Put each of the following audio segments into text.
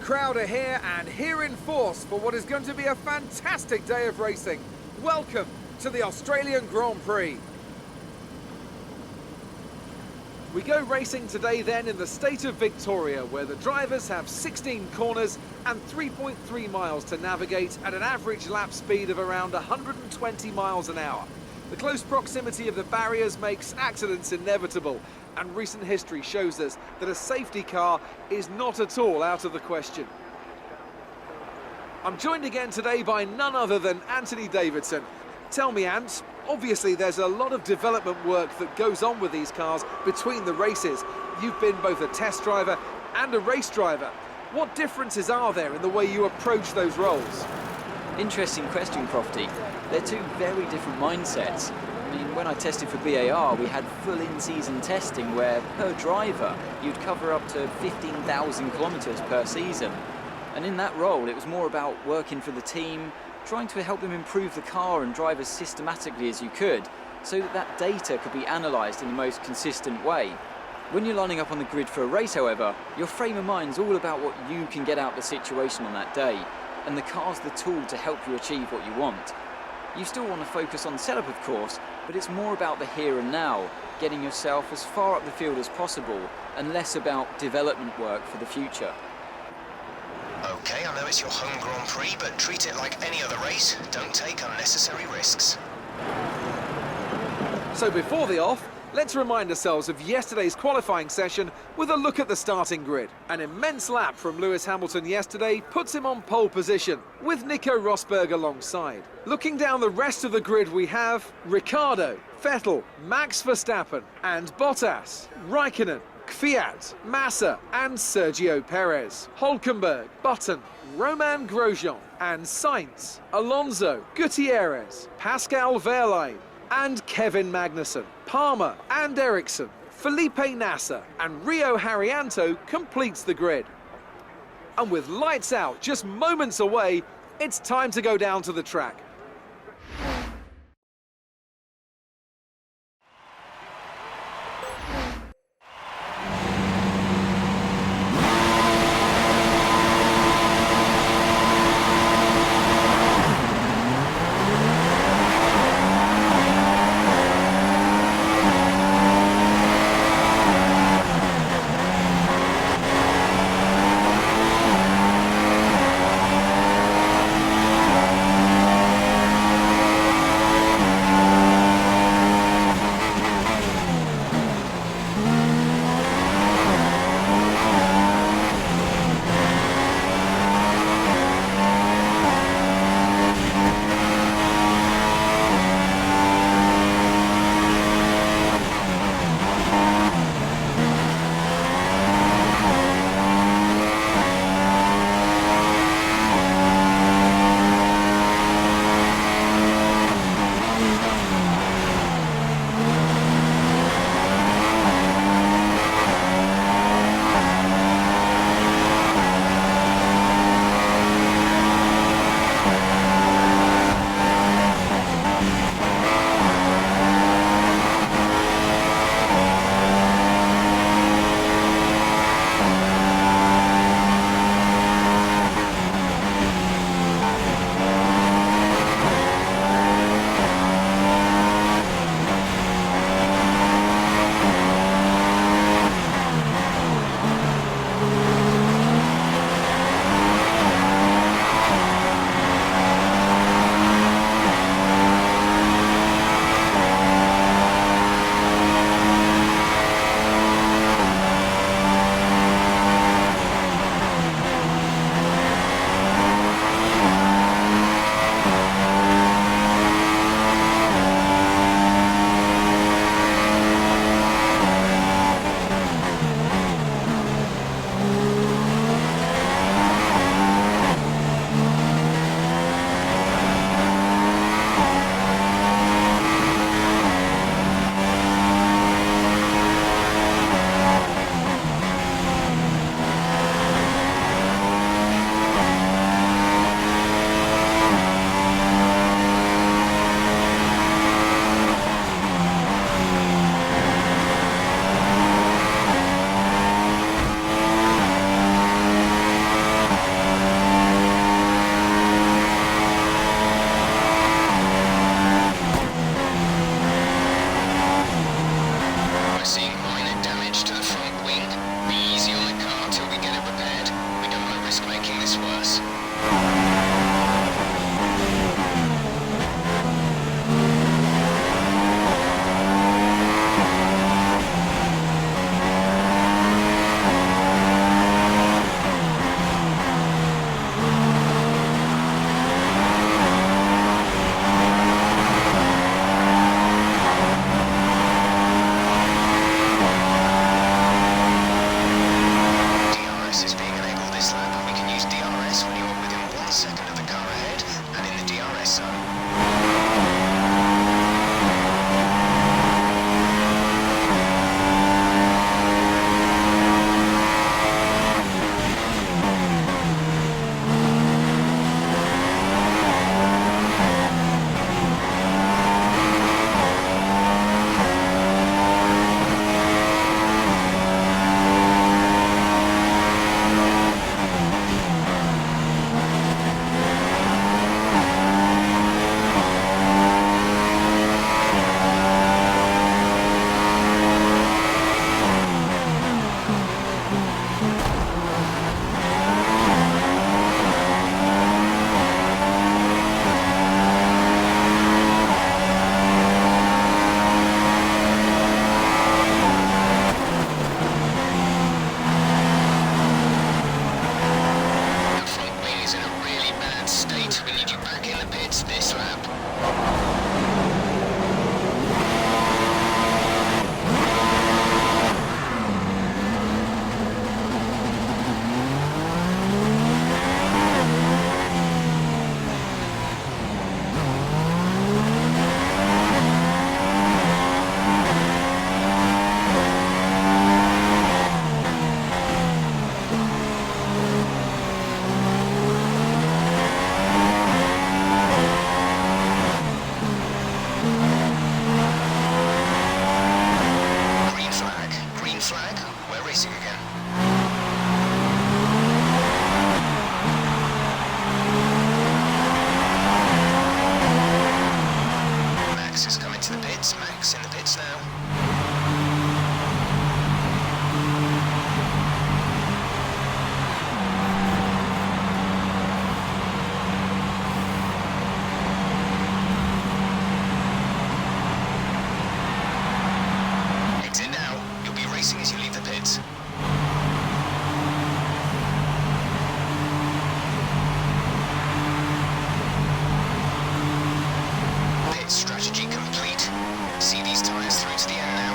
crowd are here and here in force for what is going to be a fantastic day of racing. Welcome to the Australian Grand Prix. We go racing today then in the state of Victoria, where the drivers have 16 corners and 3.3 miles to navigate at an average lap speed of around 120 miles an hour. The close proximity of the barriers makes accidents inevitable, and recent history shows us that a safety car is not at all out of the question. I'm joined again today by none other than Anthony Davidson. Tell me, Ant, obviously there's a lot of development work that goes on with these cars between the races. You've been both a test driver and a race driver. What differences are there in the way you approach those roles? Interesting question, Crofty. They're two very different mindsets. I mean, when I tested for BAR, we had full in-season testing where, per driver, you'd cover up to 15,000 kilometres per season. And in that role, it was more about working for the team, trying to help them improve the car and drive as systematically as you could, so that that data could be analysed in the most consistent way. When you're lining up on the grid for a race, however, your frame of mind's all about what you can get out of the situation on that day, and the car's the tool to help you achieve what you want. You still want to focus on setup, of course, but it's more about the here and now, getting yourself as far up the field as possible, and less about development work for the future. Okay, I know it's your home Grand Prix, but treat it like any other race. Don't take unnecessary risks. So before the off, let's remind ourselves of yesterday's qualifying session with a look at the starting grid. An immense lap from Lewis Hamilton yesterday puts him on pole position, with Nico Rosberg alongside. Looking down the rest of the grid, we have Ricciardo, Vettel, Max Verstappen and Bottas, Raikkonen, Kvyat, Massa and Sergio Perez, Hülkenberg, Button, Romain Grosjean and Sainz, Alonso, Gutierrez, Pascal Wehrlein and Kevin Magnussen, Palmer and Ericsson, Felipe Nasser and Rio Haryanto completes the grid. And with lights out just moments away, it's time to go down to the track. Max is coming to the pits. Max in the pits now. Exit now. You'll be racing as you leave the pits. Pit strategy complete. See these tyres through to the end now.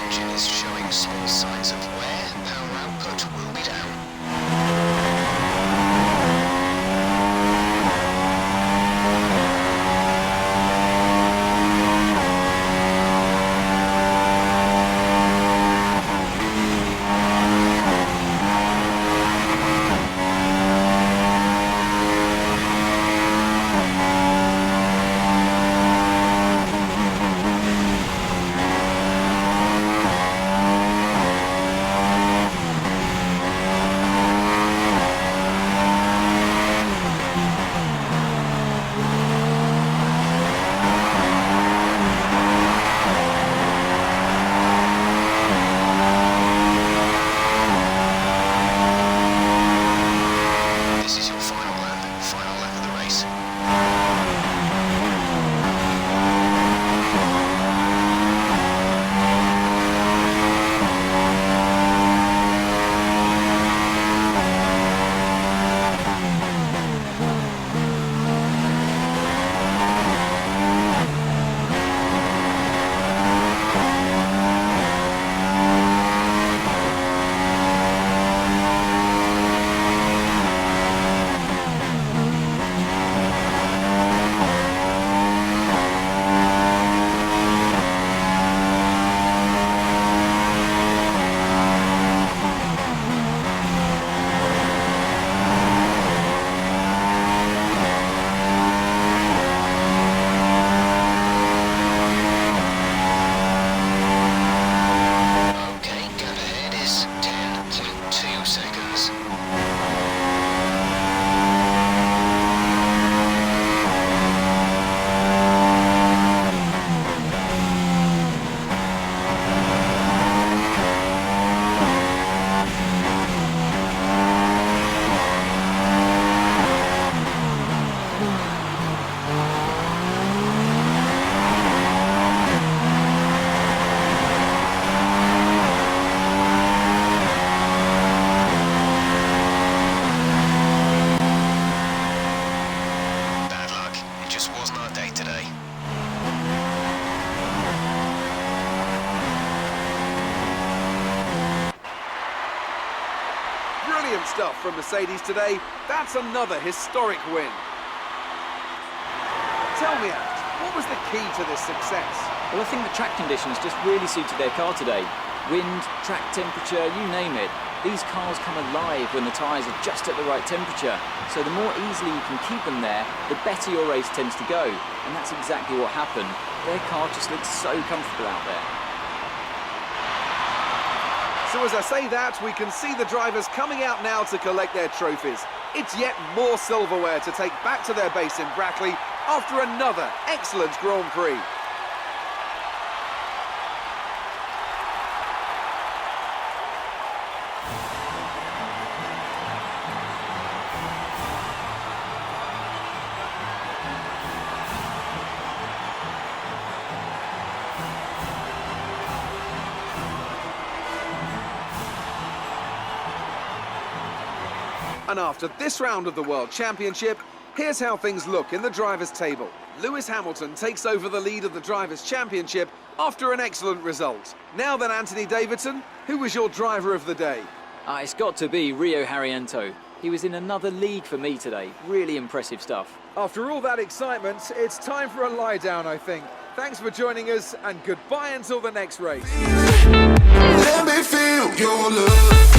Engine is showing small signs of wear. Power output will be down. This is your final lap of the race. Okay, gap ahead is 10.2 seconds. Bad luck. It just wasn't our day today. Brilliant stuff from Mercedes today. That's another historic win. Tell me, Ant, what was the key to this success? Well, I think the track conditions just really suited their car today. Wind, track temperature, you name it. These cars come alive when the tyres are just at the right temperature. So the more easily you can keep them there, the better your race tends to go. And that's exactly what happened. Their car just looks so comfortable out there. So as I say that, we can see the drivers coming out now to collect their trophies. It's yet more silverware to take back to their base in Brackley after another excellent Grand Prix. And after this round of the World Championship, here's how things look in the drivers' table. Lewis Hamilton takes over the lead of the Drivers' Championship after an excellent result. Now then, Anthony Davidson, who was your driver of the day? It's got to be Rio Haryanto. He was in another league for me today. Really impressive stuff. After all that excitement, it's time for a lie down, I think. Thanks for joining us, and goodbye until the next race. Let me feel your love.